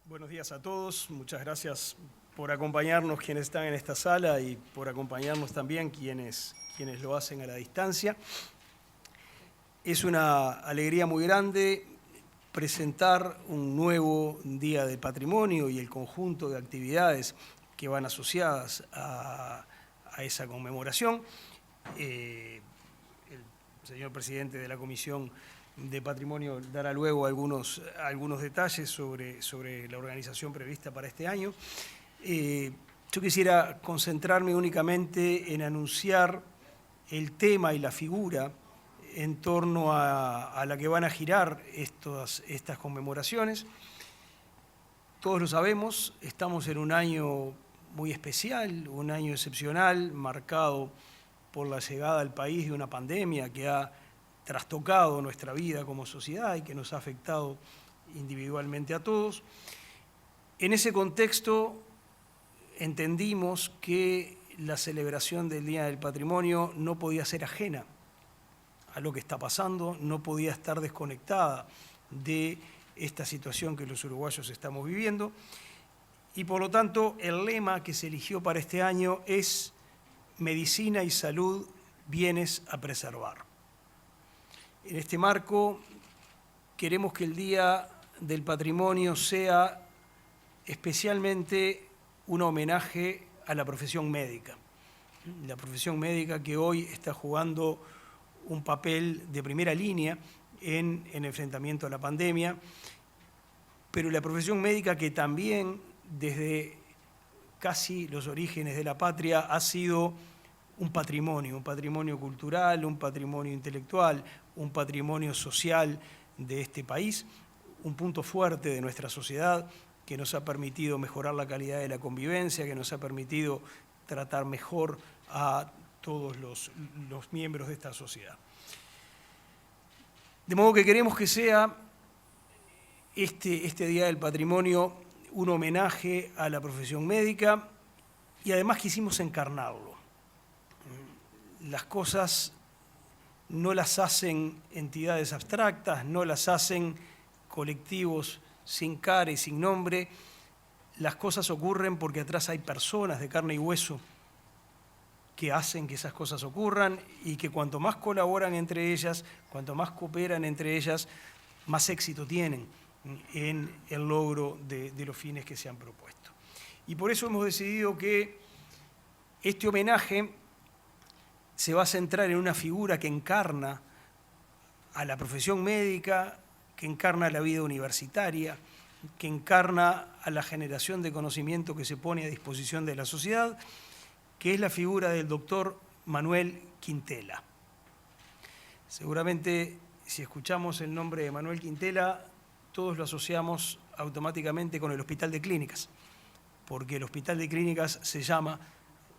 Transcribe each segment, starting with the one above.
Buenos días a todos, muchas gracias por acompañarnos quienes están en esta sala y por acompañarnos también quienes lo hacen a la distancia. Es una alegría muy grande presentar un nuevo Día del Patrimonio y el conjunto de actividades que van asociadas a esa conmemoración. El señor presidente de la Comisión de Patrimonio dará luego algunos detalles sobre la organización prevista para este año. Yo quisiera concentrarme únicamente en anunciar el tema y la figura en torno a la que van a girar estas conmemoraciones. Todos lo sabemos, estamos en un año muy especial, un año excepcional, marcado por la llegada al país de una pandemia que ha trastocado nuestra vida como sociedad y que nos ha afectado individualmente a todos. En ese contexto entendimos que la celebración del Día del Patrimonio no podía ser ajena a lo que está pasando, no podía estar desconectada de esta situación que los uruguayos estamos viviendo, y por lo tanto el lema que se eligió para este año es Medicina y Salud, bienes a preservar. En este marco, queremos que el Día del Patrimonio sea especialmente un homenaje a la profesión médica. La profesión médica que hoy está jugando un papel de primera línea en el enfrentamiento a la pandemia, pero la profesión médica que también desde casi los orígenes de la patria ha sido un patrimonio cultural, un patrimonio intelectual, un patrimonio social de este país, un punto fuerte de nuestra sociedad que nos ha permitido mejorar la calidad de la convivencia, que nos ha permitido tratar mejor a todos los miembros de esta sociedad. De modo que queremos que sea este Día del Patrimonio un homenaje a la profesión médica y además quisimos encarnarlo. Las cosas no las hacen entidades abstractas, no las hacen colectivos sin cara y sin nombre. Las cosas ocurren porque atrás hay personas de carne y hueso que hacen que esas cosas ocurran y que cuanto más colaboran entre ellas, cuanto más cooperan entre ellas, más éxito tienen en el logro de los fines que se han propuesto. Y por eso hemos decidido que este homenaje se va a centrar en una figura que encarna a la profesión médica, que encarna la vida universitaria, que encarna a la generación de conocimiento que se pone a disposición de la sociedad, que es la figura del doctor Manuel Quintela. Seguramente, si escuchamos el nombre de Manuel Quintela, todos lo asociamos automáticamente con el Hospital de Clínicas, porque el Hospital de Clínicas se llama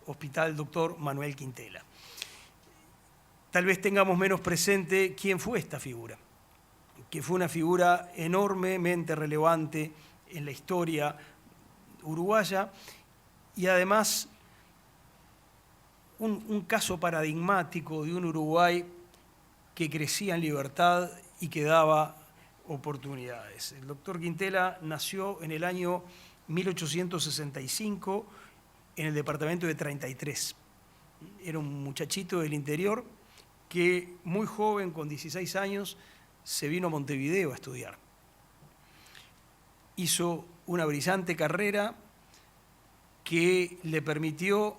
Hospital Doctor Manuel Quintela. Tal vez tengamos menos presente quién fue esta figura, que fue una figura enormemente relevante en la historia uruguaya y además un caso paradigmático de un Uruguay que crecía en libertad y que daba oportunidades. El doctor Quintela nació en el año 1865 en el departamento de 33. Era un muchachito del interior que muy joven, con 16 años, se vino a Montevideo a estudiar. Hizo una brillante carrera que le permitió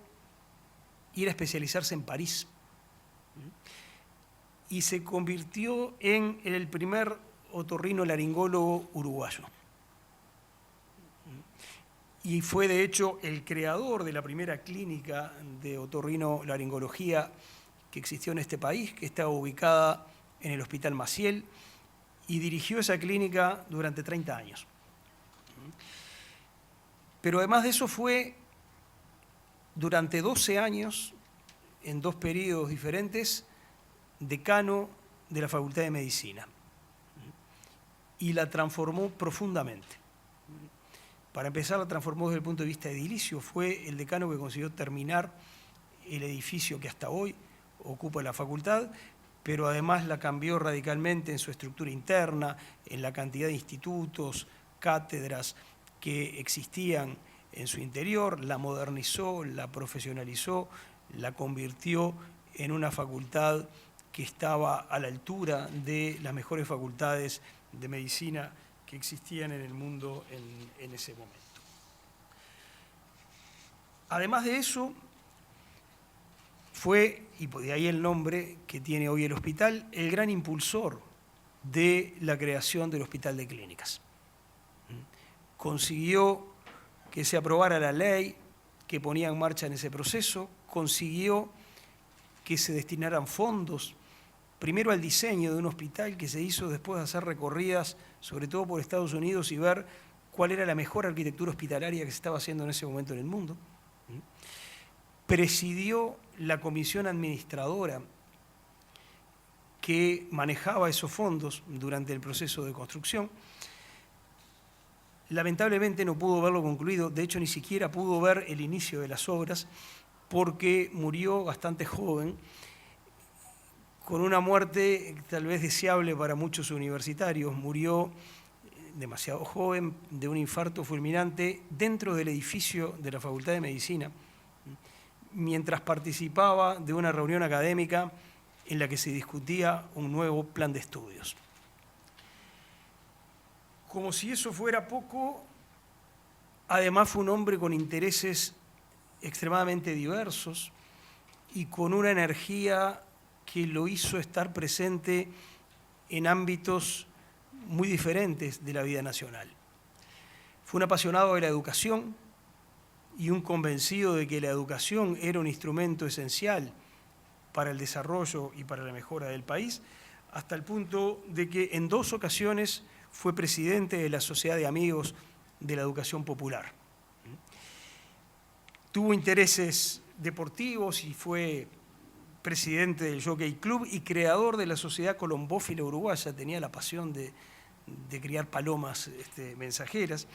ir a especializarse en París y se convirtió en el primer otorrinolaringólogo uruguayo. Y fue, de hecho, el creador de la primera clínica de otorrinolaringología que existió en este país, que estaba ubicada en el Hospital Maciel, y dirigió esa clínica durante 30 años. Pero además de eso fue durante 12 años, en 2 periodos diferentes, decano de la Facultad de Medicina. Y la transformó profundamente. Para empezar, la transformó desde el punto de vista edilicio. Fue el decano que consiguió terminar el edificio que hasta hoy ocupa la facultad, pero además la cambió radicalmente en su estructura interna, en la cantidad de institutos, cátedras, que existían en su interior, la modernizó, la profesionalizó, la convirtió en una facultad que estaba a la altura de las mejores facultades de medicina que existían en el mundo en ese momento. Además de eso, fue, y de ahí el nombre que tiene hoy el hospital, el gran impulsor de la creación del Hospital de Clínicas. Consiguió que se aprobara la ley que ponía en marcha en ese proceso, consiguió que se destinaran fondos, primero al diseño de un hospital que se hizo después de hacer recorridas, sobre todo por Estados Unidos, y ver cuál era la mejor arquitectura hospitalaria que se estaba haciendo en ese momento en el mundo. Presidió la comisión administradora que manejaba esos fondos durante el proceso de construcción. Lamentablemente no pudo verlo concluido, de hecho ni siquiera pudo ver el inicio de las obras porque murió bastante joven, con una muerte tal vez deseable para muchos universitarios. Murió demasiado joven de un infarto fulminante dentro del edificio de la Facultad de Medicina, mientras participaba de una reunión académica en la que se discutía un nuevo plan de estudios. Como si eso fuera poco, además fue un hombre con intereses extremadamente diversos y con una energía que lo hizo estar presente en ámbitos muy diferentes de la vida nacional. Fue un apasionado de la educación y un convencido de que la educación era un instrumento esencial para el desarrollo y para la mejora del país, hasta el punto de que en 2 ocasiones fue presidente de la Sociedad de Amigos de la Educación Popular. Tuvo intereses deportivos y fue presidente del Jockey Club y creador de la Sociedad Colombófila Uruguaya. Tenía la pasión de criar palomas mensajeras.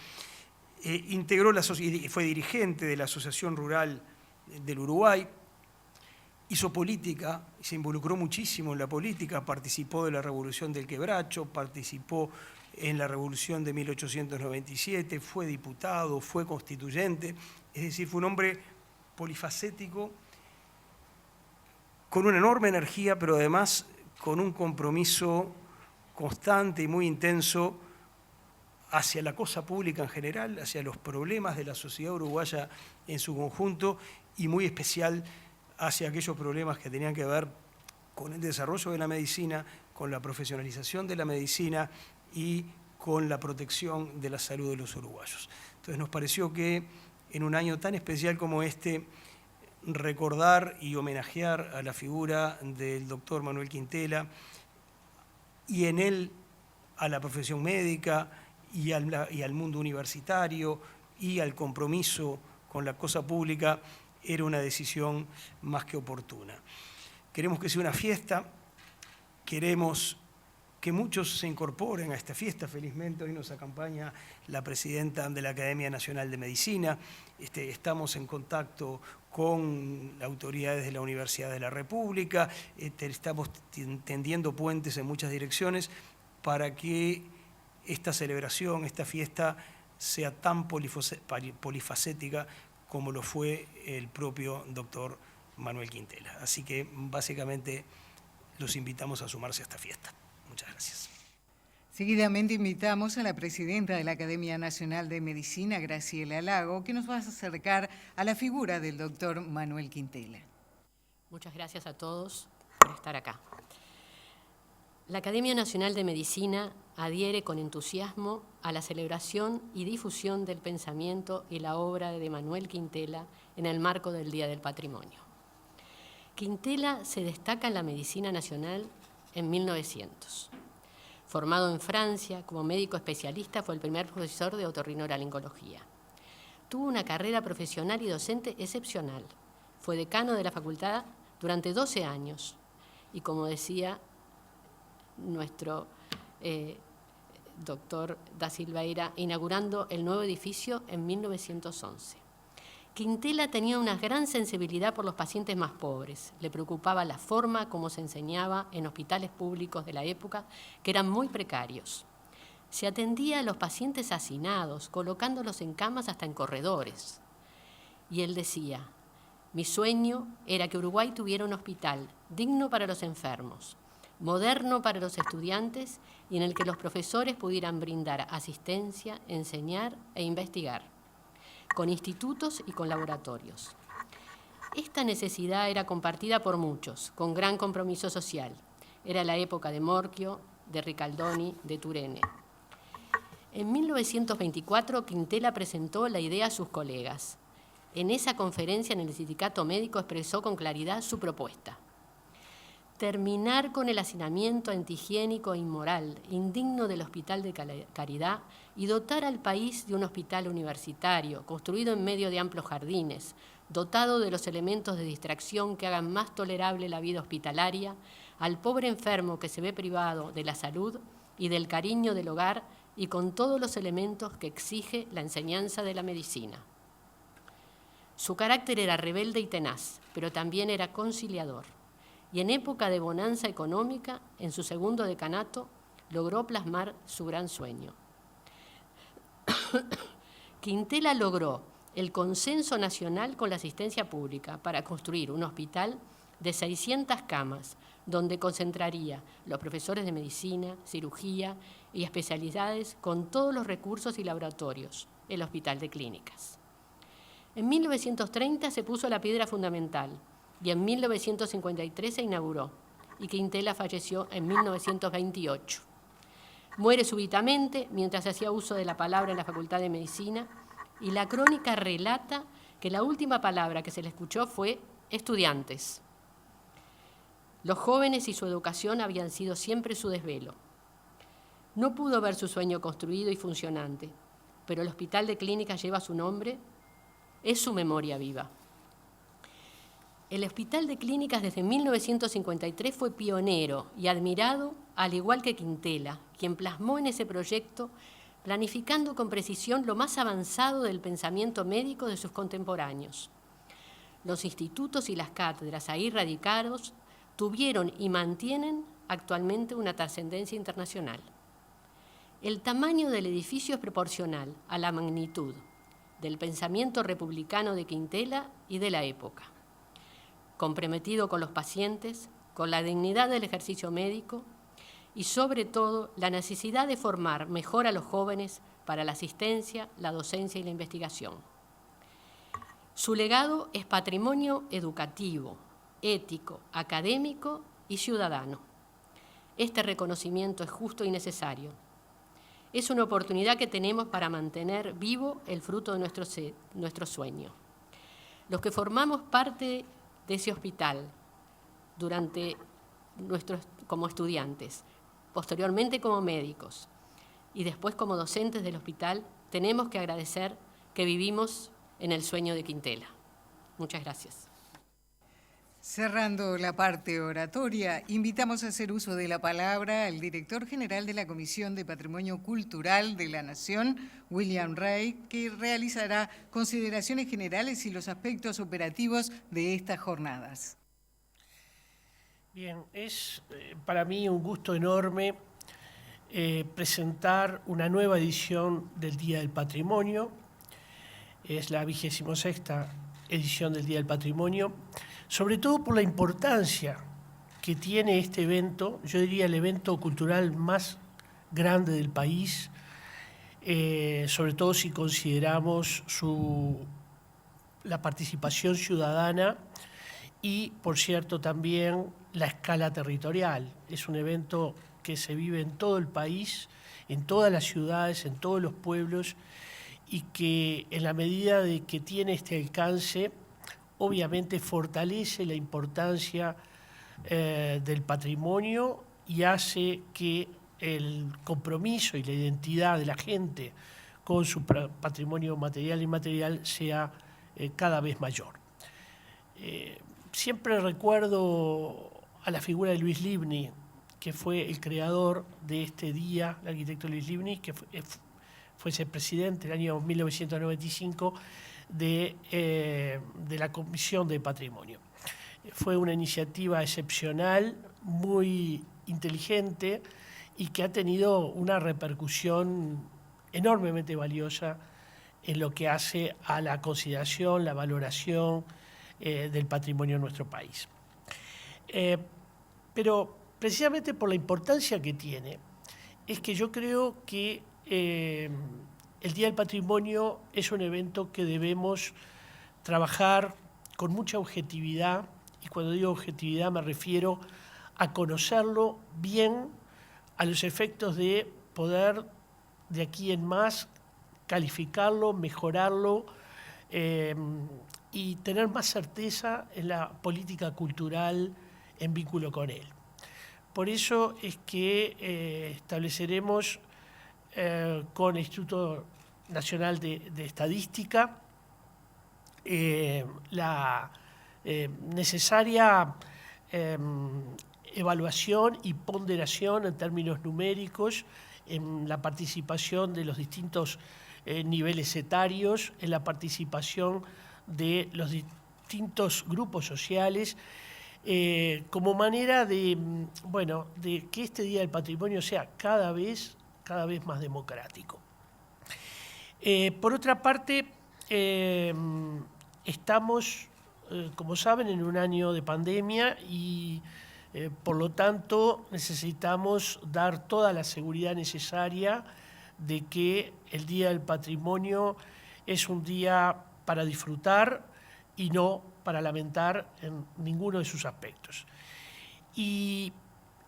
Fue dirigente de la Asociación Rural del Uruguay. Hizo política, se involucró muchísimo en la política, participó de la Revolución del Quebracho, participó en la Revolución de 1897, fue diputado, fue constituyente, es decir, fue un hombre polifacético, con una enorme energía, pero además con un compromiso constante y muy intenso hacia la cosa pública en general, hacia los problemas de la sociedad uruguaya en su conjunto y muy especial hacia aquellos problemas que tenían que ver con el desarrollo de la medicina, con la profesionalización de la medicina y con la protección de la salud de los uruguayos. Entonces nos pareció que en un año tan especial como este, recordar y homenajear a la figura del doctor Manuel Quintela y en él a la profesión médica y al mundo universitario y al compromiso con la cosa pública era una decisión más que oportuna. Queremos que sea una fiesta, queremos que muchos se incorporen a esta fiesta. Felizmente hoy nos acompaña la presidenta de la Academia Nacional de Medicina. Estamos en contacto con autoridades de la Universidad de la República, estamos tendiendo puentes en muchas direcciones para que esta celebración, esta fiesta, sea tan polifacética como lo fue el propio doctor Manuel Quintela. Así que básicamente los invitamos a sumarse a esta fiesta. Muchas gracias. Seguidamente invitamos a la presidenta de la Academia Nacional de Medicina, Graciela Lago, que nos va a acercar a la figura del doctor Manuel Quintela. Muchas gracias a todos por estar acá. La Academia Nacional de Medicina adhiere con entusiasmo a la celebración y difusión del pensamiento y la obra de Manuel Quintela en el marco del Día del Patrimonio. Quintela se destaca en la medicina nacional en 1900. Formado en Francia como médico especialista, fue el primer profesor de otorrinolaringología. Tuvo una carrera profesional y docente excepcional. Fue decano de la facultad durante 12 años y, como decía nuestro doctor Da Silveira, inaugurando el nuevo edificio en 1911. Quintela tenía una gran sensibilidad por los pacientes más pobres. Le preocupaba la forma como se enseñaba en hospitales públicos de la época, que eran muy precarios. Se atendía a los pacientes hacinados, colocándolos en camas hasta en corredores. Y él decía: mi sueño era que Uruguay tuviera un hospital digno para los enfermos, moderno para los estudiantes y en el que los profesores pudieran brindar asistencia, enseñar e investigar, con institutos y con laboratorios. Esta necesidad era compartida por muchos, con gran compromiso social. Era la época de Morchio, de Ricaldoni, de Turene. En 1924, Quintela presentó la idea a sus colegas. En esa conferencia en el sindicato médico expresó con claridad su propuesta: terminar con el hacinamiento antihigiénico e inmoral, indigno del Hospital de Caridad, y dotar al país de un hospital universitario, construido en medio de amplios jardines, dotado de los elementos de distracción que hagan más tolerable la vida hospitalaria, al pobre enfermo que se ve privado de la salud y del cariño del hogar, y con todos los elementos que exige la enseñanza de la medicina. Su carácter era rebelde y tenaz, pero también era conciliador. Y en época de bonanza económica, en su segundo decanato, logró plasmar su gran sueño. Quintela logró el consenso nacional con la asistencia pública para construir un hospital de 600 camas, donde concentraría los profesores de medicina, cirugía y especialidades con todos los recursos y laboratorios, el Hospital de Clínicas. En 1930 se puso la piedra fundamental y en 1953 se inauguró, y Quintela falleció en 1928. Muere súbitamente mientras hacía uso de la palabra en la Facultad de Medicina, y la crónica relata que la última palabra que se le escuchó fue estudiantes. Los jóvenes y su educación habían sido siempre su desvelo. No pudo ver su sueño construido y funcionante, pero el Hospital de Clínicas lleva su nombre, es su memoria viva. El Hospital de Clínicas desde 1953 fue pionero y admirado, al igual que Quintela, quien plasmó en ese proyecto, planificando con precisión lo más avanzado del pensamiento médico de sus contemporáneos. Los institutos y las cátedras ahí radicados tuvieron y mantienen actualmente una trascendencia internacional. El tamaño del edificio es proporcional a la magnitud del pensamiento republicano de Quintela y de la época, comprometido con los pacientes, con la dignidad del ejercicio médico y, sobre todo, la necesidad de formar mejor a los jóvenes para la asistencia, la docencia y la investigación. Su legado es patrimonio educativo, ético, académico y ciudadano. Este reconocimiento es justo y necesario. Es una oportunidad que tenemos para mantener vivo el fruto de nuestro sueño. Los que formamos parte de ese hospital como estudiantes, posteriormente como médicos y después como docentes del hospital, tenemos que agradecer que vivimos en el sueño de Quintela. Muchas gracias. Cerrando la parte oratoria, invitamos a hacer uso de la palabra al director general de la Comisión de Patrimonio Cultural de la Nación, William Rey, que realizará consideraciones generales y los aspectos operativos de estas jornadas. Bien, es para mí un gusto enorme presentar una nueva edición del Día del Patrimonio. Es la 26ª edición del Día del Patrimonio, sobre todo por la importancia que tiene este evento, yo diría el evento cultural más grande del país, sobre todo si consideramos la participación ciudadana y, por cierto, también la escala territorial. Es un evento que se vive en todo el país, en todas las ciudades, en todos los pueblos, y que en la medida de que tiene este alcance, obviamente fortalece la importancia del patrimonio y hace que el compromiso y la identidad de la gente con su patrimonio material e inmaterial sea cada vez mayor. Siempre recuerdo a la figura de Luis Livni, que fue el creador de este día, el arquitecto Luis Livni, que fuese presidente en el año 1995 de la Comisión de Patrimonio. Fue una iniciativa excepcional, muy inteligente y que ha tenido una repercusión enormemente valiosa en lo que hace a la consideración, la valoración del patrimonio en nuestro país. Pero precisamente por la importancia que tiene, es que yo creo que el Día del Patrimonio es un evento que debemos trabajar con mucha objetividad, y cuando digo objetividad me refiero a conocerlo bien a los efectos de poder de aquí en más calificarlo, mejorarlo y tener más certeza en la política cultural en vínculo con él. Por eso es que estableceremos con el Instituto Nacional de Estadística la necesaria evaluación y ponderación en términos numéricos en la participación de los distintos niveles etarios, en la participación de los distintos grupos sociales, como manera de, bueno, de que este Día del Patrimonio sea cada vez más democrático. Por otra parte, estamos, como saben, en un año de pandemia y por lo tanto necesitamos dar toda la seguridad necesaria de que el Día del Patrimonio es un día para disfrutar y no para lamentar en ninguno de sus aspectos. Y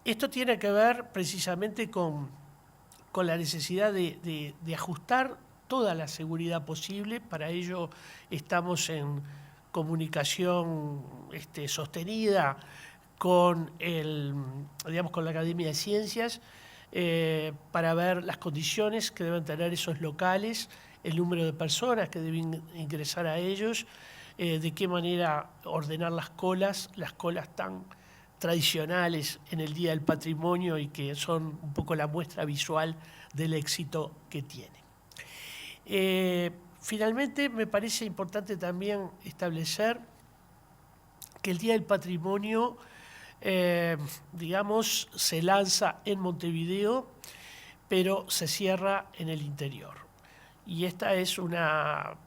esto tiene que ver precisamente con la necesidad de ajustar toda la seguridad posible. Para ello estamos en comunicación sostenida con con la Academia de Ciencias para ver las condiciones que deben tener esos locales, el número de personas que deben ingresar a ellos, de qué manera ordenar las colas tan tradicionales en el Día del Patrimonio y que son un poco la muestra visual del éxito que tiene. Finalmente, me parece importante también establecer que el Día del Patrimonio, digamos, se lanza en Montevideo, pero se cierra en el interior. Y esta es una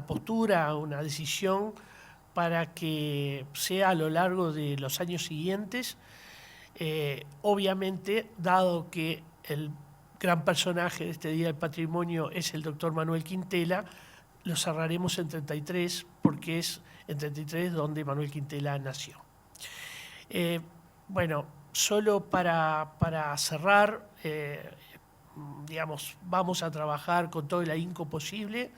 postura, una decisión para que sea a lo largo de los años siguientes. Obviamente, dado que el gran personaje de este Día del Patrimonio es el doctor Manuel Quintela, lo cerraremos en 33, porque es en 33 donde Manuel Quintela nació. Bueno, solo para cerrar, vamos a trabajar con todo el ahínco posible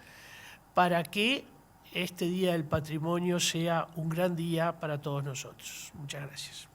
para que este Día del Patrimonio sea un gran día para todos nosotros. Muchas gracias.